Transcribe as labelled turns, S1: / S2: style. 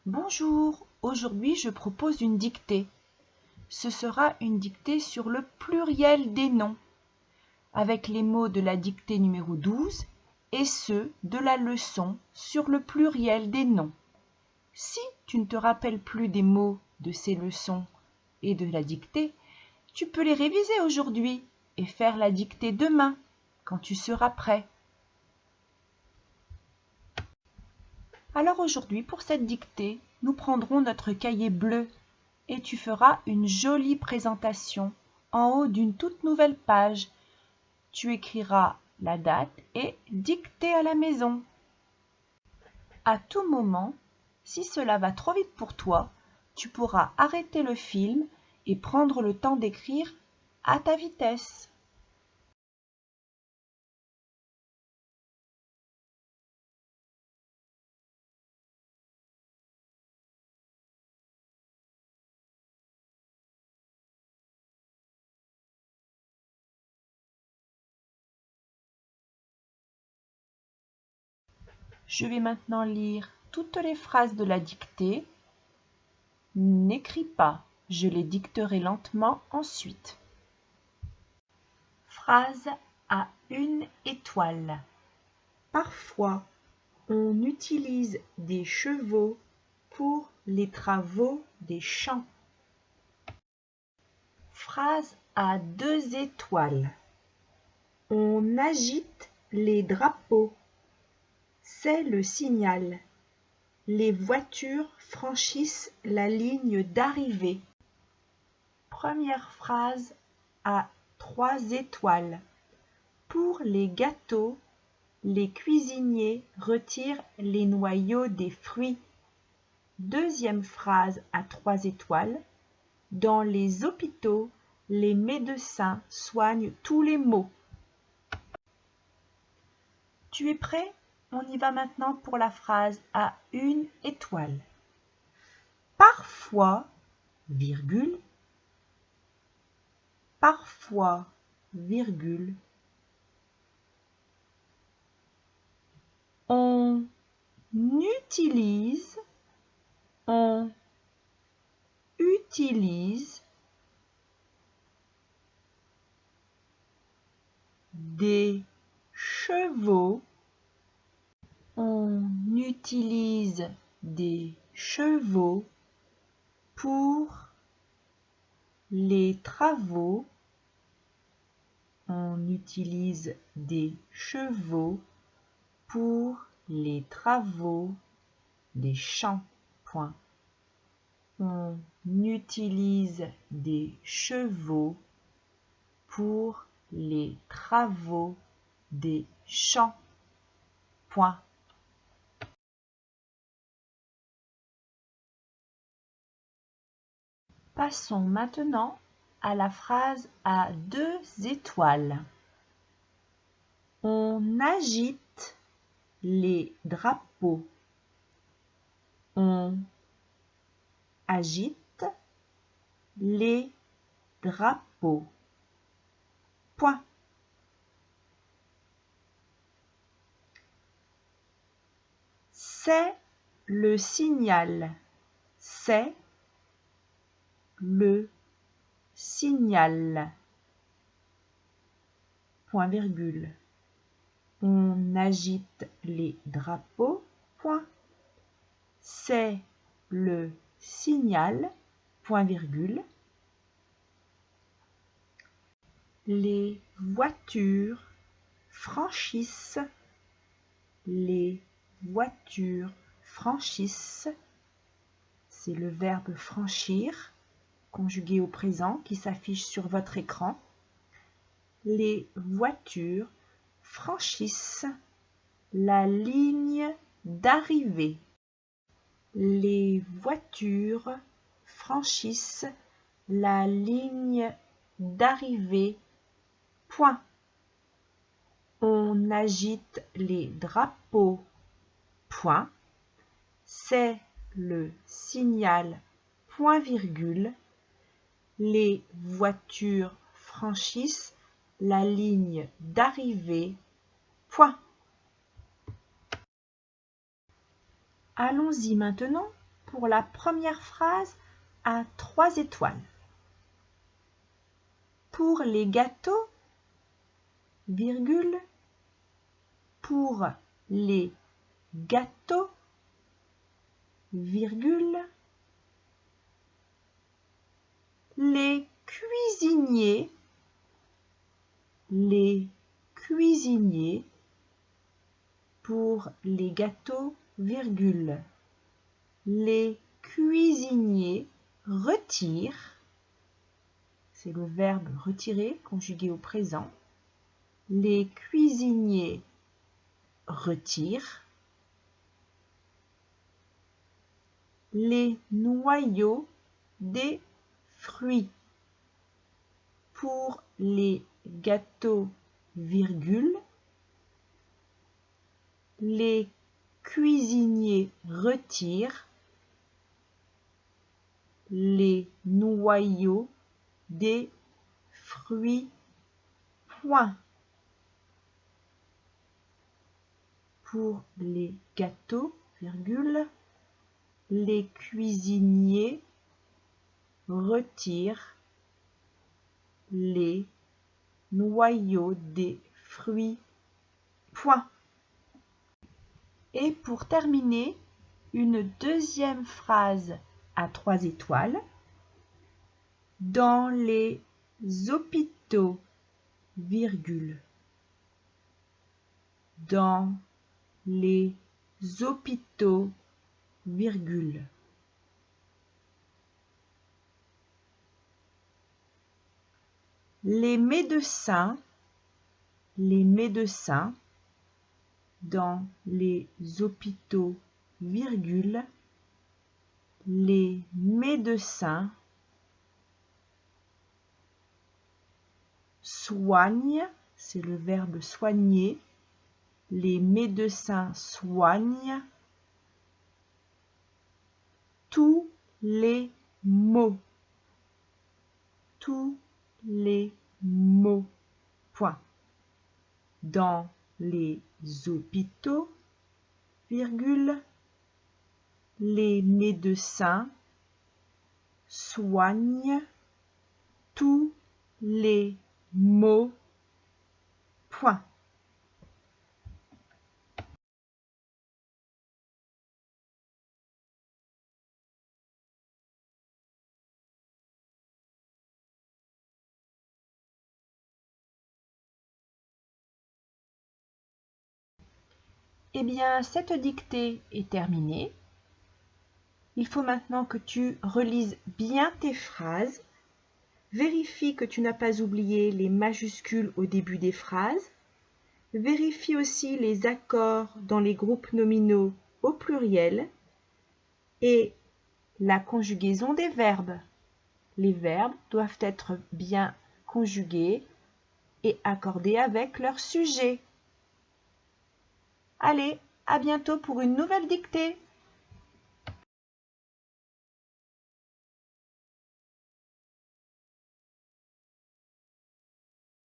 S1: Bonjour, aujourd'hui je propose une dictée. Ce sera une dictée sur le pluriel des noms, avec les mots de la dictée numéro 12 et ceux de la leçon sur le pluriel des noms. Si tu ne te rappelles plus des mots de ces leçons et de la dictée, tu peux les réviser aujourd'hui et faire la dictée demain, quand tu seras prêt. Alors aujourd'hui, pour cette dictée, nous prendrons notre cahier bleu et tu feras une jolie présentation en haut d'une toute nouvelle page. Tu écriras la date et dictée à la maison. À tout moment, si cela va trop vite pour toi, tu pourras arrêter le film et prendre le temps d'écrire à ta vitesse. Je vais maintenant lire toutes les phrases de la dictée. N'écris pas, je les dicterai lentement ensuite. Phrase à une étoile. Parfois, on utilise des chevaux pour les travaux des champs. Phrase à 2 étoiles. On agite les drapeaux. C'est le signal. Les voitures franchissent la ligne d'arrivée. Première phrase à 3 étoiles. Pour les gâteaux, les cuisiniers retirent les noyaux des fruits. Deuxième phrase à 3 étoiles. Dans les hôpitaux, les médecins soignent tous les maux. Tu es prêt? On y va maintenant pour la phrase à 1 étoile. Parfois, virgule, parfois, virgule, on utilise des chevaux, on utilise des chevaux pour les travaux, on utilise des chevaux pour les travaux des champs. Point. On utilise des chevaux pour les travaux des champs. Point. Passons maintenant à la phrase à 2 étoiles. On agite les drapeaux. On agite les drapeaux. Point. C'est le signal. C'est le signal. Point virgule. On agite les drapeaux. Point. C'est le signal. Point virgule. Les voitures franchissent. Les voitures franchissent. C'est le verbe franchir, conjugué au présent, qui s'affiche sur votre écran. Les voitures franchissent la ligne d'arrivée. Les voitures franchissent la ligne d'arrivée. Point. On agite les drapeaux. Point. C'est le signal. Point virgule. Les voitures franchissent la ligne d'arrivée. Point. Allons-y maintenant pour la première phrase à 3 étoiles. Pour les gâteaux, virgule, pour les gâteaux, virgule, les cuisiniers, pour les gâteaux, virgule, les cuisiniers retirent, c'est le verbe retirer conjugué au présent, les cuisiniers retirent les noyaux des fruits. Pour les gâteaux, virgule, les cuisiniers retirent les noyaux des fruits, point. Pour les gâteaux, virgule, les cuisiniers retirent les noyaux des fruits, point. Et pour terminer, une deuxième phrase à 3 étoiles. Dans les hôpitaux, virgule. Dans les hôpitaux, virgule. Les médecins, dans les hôpitaux, virgule, les médecins soignent, c'est le verbe soigner, les médecins soignent tous les maux, point. Dans les hôpitaux, virgule, les médecins soignent tous les maux, point. Eh bien, cette dictée est terminée. Il faut maintenant que tu relises bien tes phrases. Vérifie que tu n'as pas oublié les majuscules au début des phrases. Vérifie aussi les accords dans les groupes nominaux au pluriel et la conjugaison des verbes. Les verbes doivent être bien conjugués et accordés avec leur sujet. Allez, à bientôt pour une nouvelle dictée.